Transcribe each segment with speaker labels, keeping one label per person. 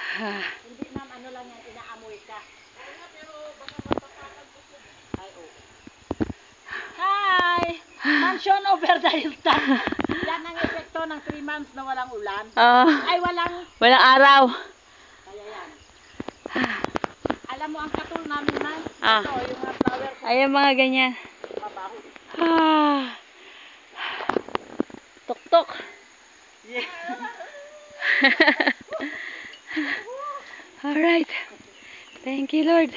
Speaker 1: Hindi ma'am, ano lang yan, inaamoy ka. Ay, oo. Hi! Mansion over the hilltop. Yan ang epekto ng 3 months na walang ulan. Ay, walang
Speaker 2: araw.
Speaker 1: Kaya yan. Alam mo ang katul namin man?
Speaker 2: Ah.
Speaker 1: Ito, yung mga flower ko.
Speaker 2: Ayan mga ganyan.
Speaker 1: Mabaho.
Speaker 2: Tok-tok.
Speaker 1: Yeah.
Speaker 2: Alright. Thank you, Lord.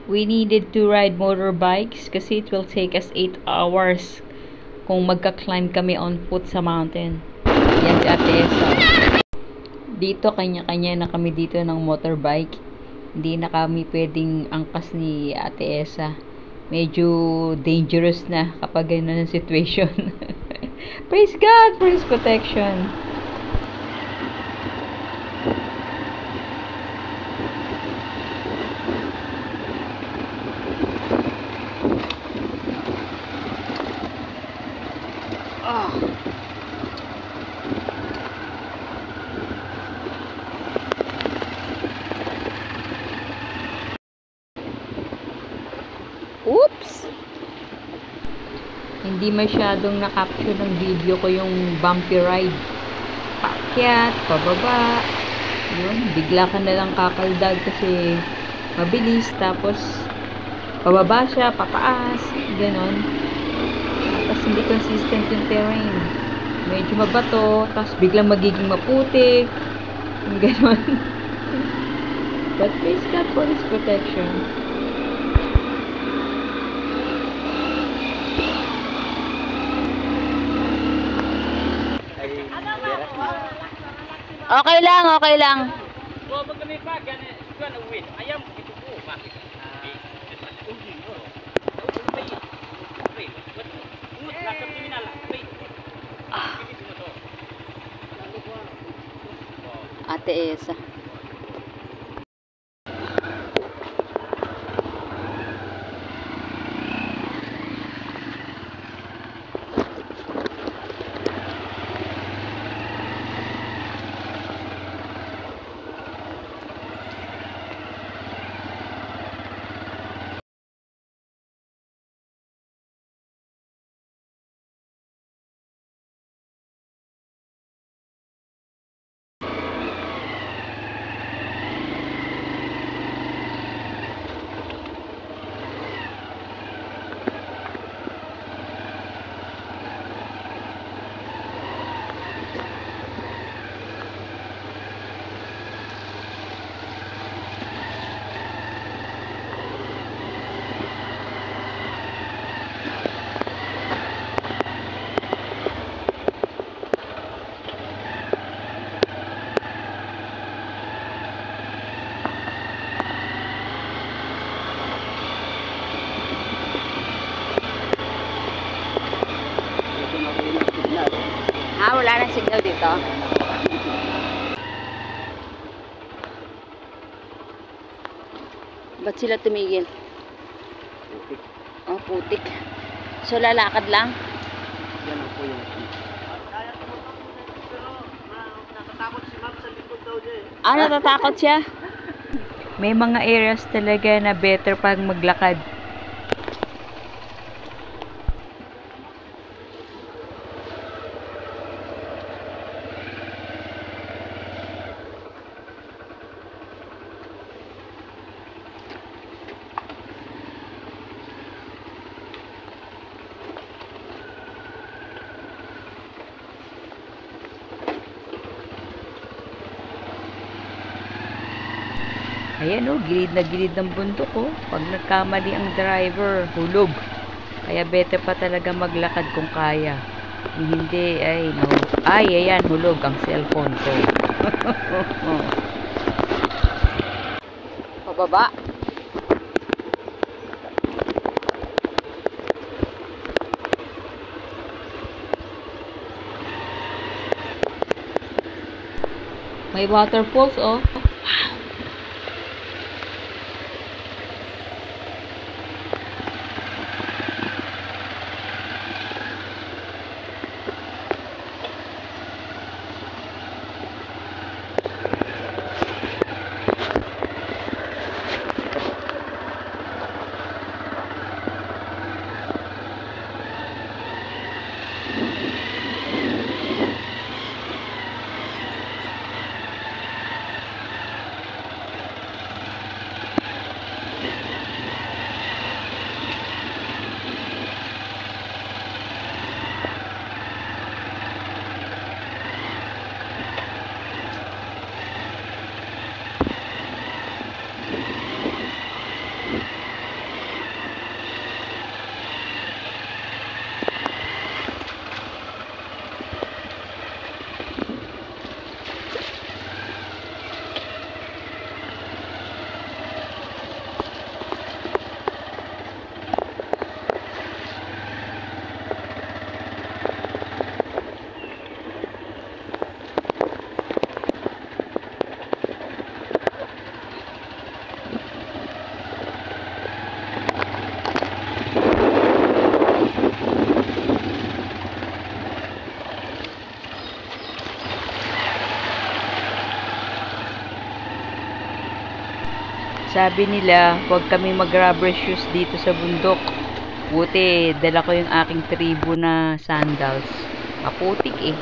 Speaker 2: We needed to ride motorbikes kasi it will take us 8 hours kung magka-climb kami on foot sa mountain. Yan si Ate Esa. Dito, kanya-kanya na kami dito ng motorbike. Hindi na kami pwedeng angkas ni Ate Esa. Medyo dangerous na kapag ganun ang situation. Praise God for His protection. Oops! Hindi masyadong na-capture ng video ko yung bumpy ride. Paakyat, pababa. Yun, bigla ka na lang kakaldag kasi mabilis. Tapos, pababa siya, pataas. Ganon. Tapos, hindi consistent yung terrain. Medyo mabato. Tapos, biglang magiging maputi. Ganon. But praise God for His protection. Okay lang, okay lang. Ate Esa. Wala nang signal dito. Ba't sila tumigil?
Speaker 1: Putik.
Speaker 2: Oh, putik. So, lalakad lang?
Speaker 1: Yan ang po yung natatakot si ma'am sa likod daw niya eh.
Speaker 2: Ah, natatakot siya? May mga areas talaga na better pag maglakad. Ayan o, gilid na gilid ng bundok o. Pag nagkamali ang driver, hulog. Kaya better pa talaga maglakad kung kaya. Kung hindi, ay no. Ay, ayan, hulog ang cellphone ko. Pababa. May waterfalls oh. Sabi nila, huwag kami mag-rubber shoes dito sa bundok. Buti, dala ko yung aking tribo na sandals. Maputik eh.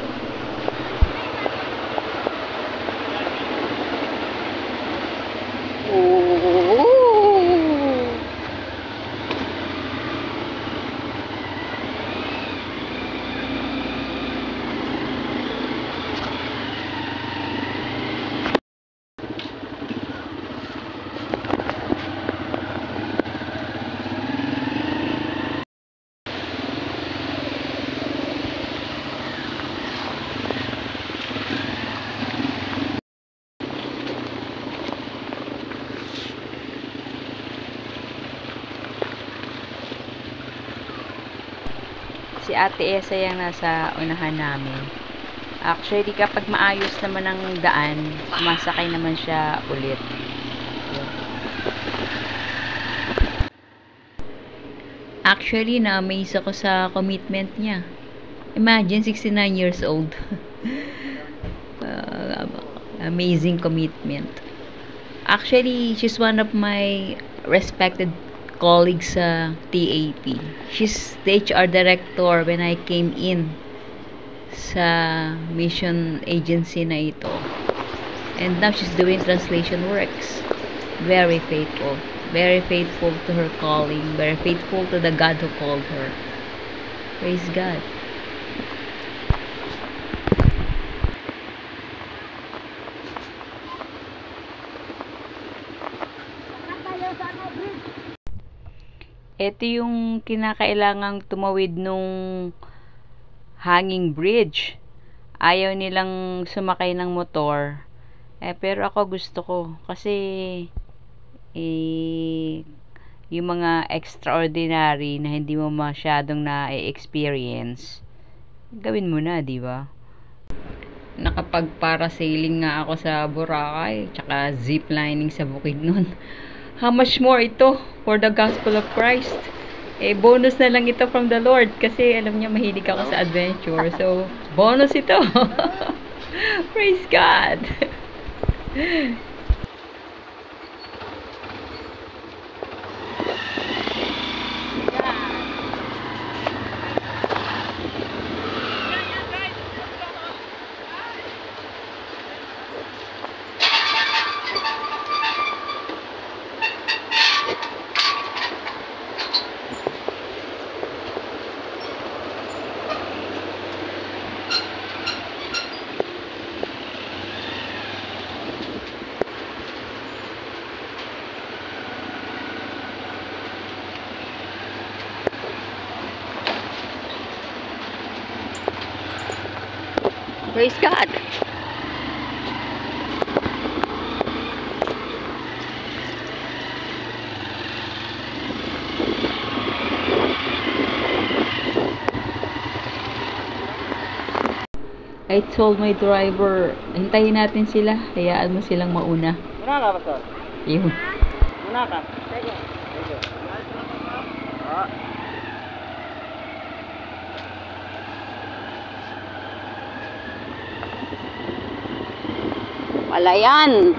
Speaker 2: Si Ate Esa yung nasa unahan namin. Actually, kapag maayos naman ang daan, sumasakay naman siya ulit. Actually, na-amaze ako sa commitment niya. Imagine, 69 years old. Amazing commitment. Actually, she's one of my respected colleagues sa TAP. She's the HR director when I came in sa mission agency na ito. And now she's doing translation works. Very faithful. Very faithful to her calling. Very faithful to the God who called her. Praise God. Ito yung kinakailangang tumawid nung hanging bridge. Ayaw nilang sumakay ng motor. Pero ako gusto ko. Kasi yung mga extraordinary na hindi mo masyadong na-experience, gawin mo na, di ba? Nakapag-parasailing nga ako sa Boracay, tsaka ziplining sa Bukidnon. How much more ito for the gospel of Christ? Bonus na lang ito from the Lord kasi alam niya mahilig ako sa adventure. So, bonus ito. Praise God. Praise God. I told my driver, hintayin natin sila, hayaan mo silang mauna.
Speaker 3: Muna ka, Pastor?
Speaker 2: Yun.
Speaker 3: Muna ka. Thank you.
Speaker 2: Wala yan.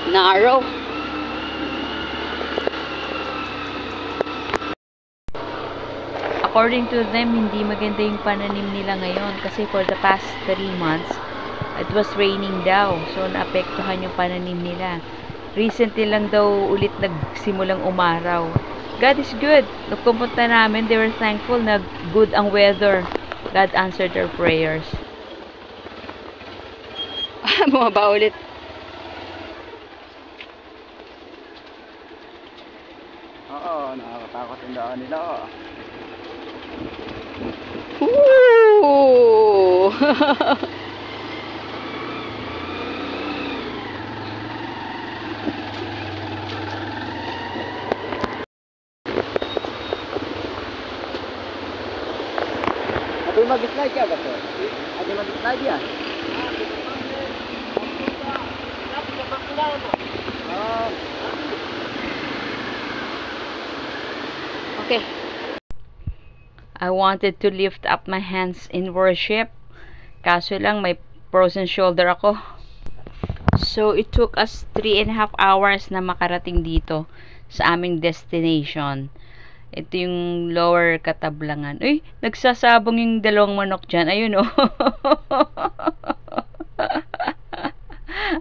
Speaker 2: Narrow. According to them, hindi maganda yung pananim nila ngayon kasi for the past 3 months, it was raining daw. So, naapektuhan yung pananim nila. Recently lang daw ulit nagsimulang umaraw. God is good. Nung pumunta namin, they were thankful na good ang weather. God answered their prayers. Bumaba ulit.
Speaker 3: Oo, nakakatakot yung daan nila.
Speaker 2: Ooh!
Speaker 3: Slide ka ba, sir? Ada mag-slide yan.
Speaker 2: Okay. I wanted to lift up my hands in worship. Kaso lang, may frozen shoulder ako. So, it took us 3.5 hours na makarating dito sa aming destination. Ito yung Lower Katablangan. Uy, nagsasabong yung dalawang manok dyan. Ayun, oh.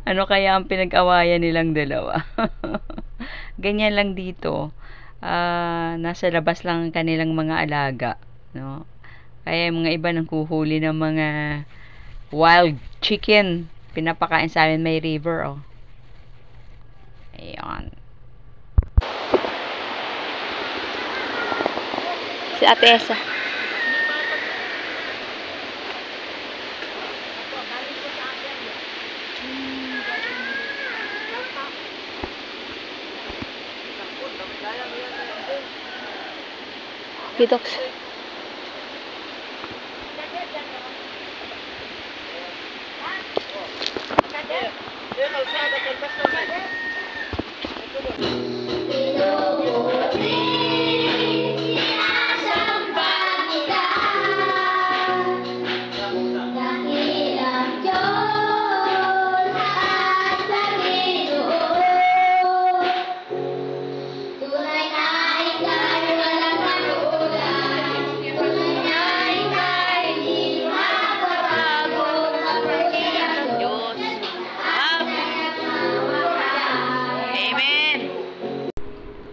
Speaker 2: Ano kaya ang pinag-awayan nilang dalawa? Ganyan lang dito. Nasa labas lang ang kanilang mga alaga. No? Kaya yung mga iba nang kuhuli ng mga wild chicken. Pinapakain sa amin may river, oh. Ayan. Si Ate Esa. Kidoks.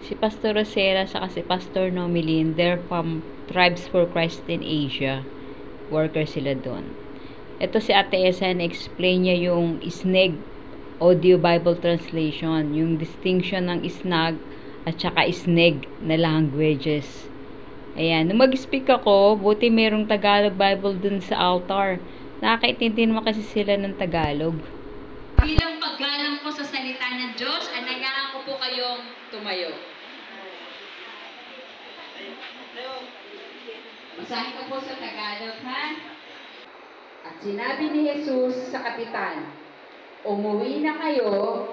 Speaker 2: Si Pastor Rosera saka si Pastor Nomilin, they're from Tribes for Christ in Asia. Worker sila doon. Ito si Ate Esa, na-explain niya yung SNEG, Audio Bible Translation, yung distinction ng SNAG at saka SNEG na languages. Ayan, nung mag-speak ako, buti merong Tagalog Bible dun sa altar. Nakakaintindi naman kasi sila ng Tagalog. Bilang paggalang ko sa salita ng Diyos, anayahan ko po kayong tumayo. Basahin ko po sa Tagalog, ha? At sinabi ni Jesus sa kapitan, umuwi na kayo,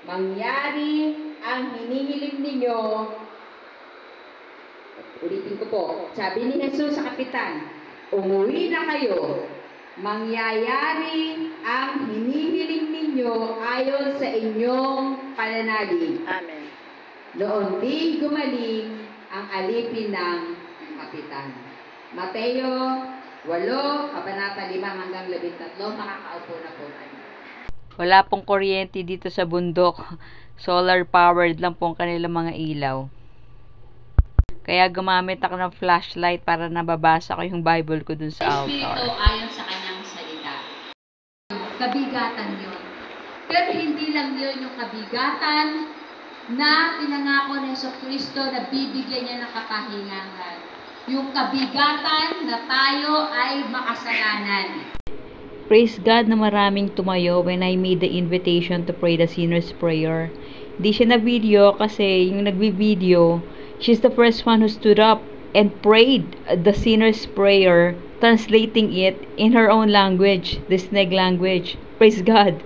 Speaker 2: mangyari ang hinihiling ninyo. Ulitin ko po. Sabi ni Jesus sa kapitan, umuwi na kayo, mangyayari ang hinihiling ninyo ayon sa inyong pananalig.
Speaker 1: Amen.
Speaker 2: Noon di gumaling ang alipin ng kapitan. Mateo 8, kabanata 5 hanggang 13, makakaupo na po tayo. Wala pong kuryente dito sa bundok. Solar powered lang pong kanilang mga ilaw. Kaya gumamit ako ng flashlight para nababasa ko yung Bible ko dun sa altar. Espiritu ayon sa kanyang salita. Kabigatan yun. Pero hindi lang yun yung kabigatan na pinangako ng Jesucristo na bibigyan niya ng kapahingahan. Yung kabigatan na tayo ay makasalanan. Praise God na maraming tumayo when I made the invitation to pray the sinner's prayer. Hindi siya na-video kasi yung nagbi-video, she's the first one who stood up and prayed the sinner's prayer, translating it in her own language, the SNEG language. Praise God.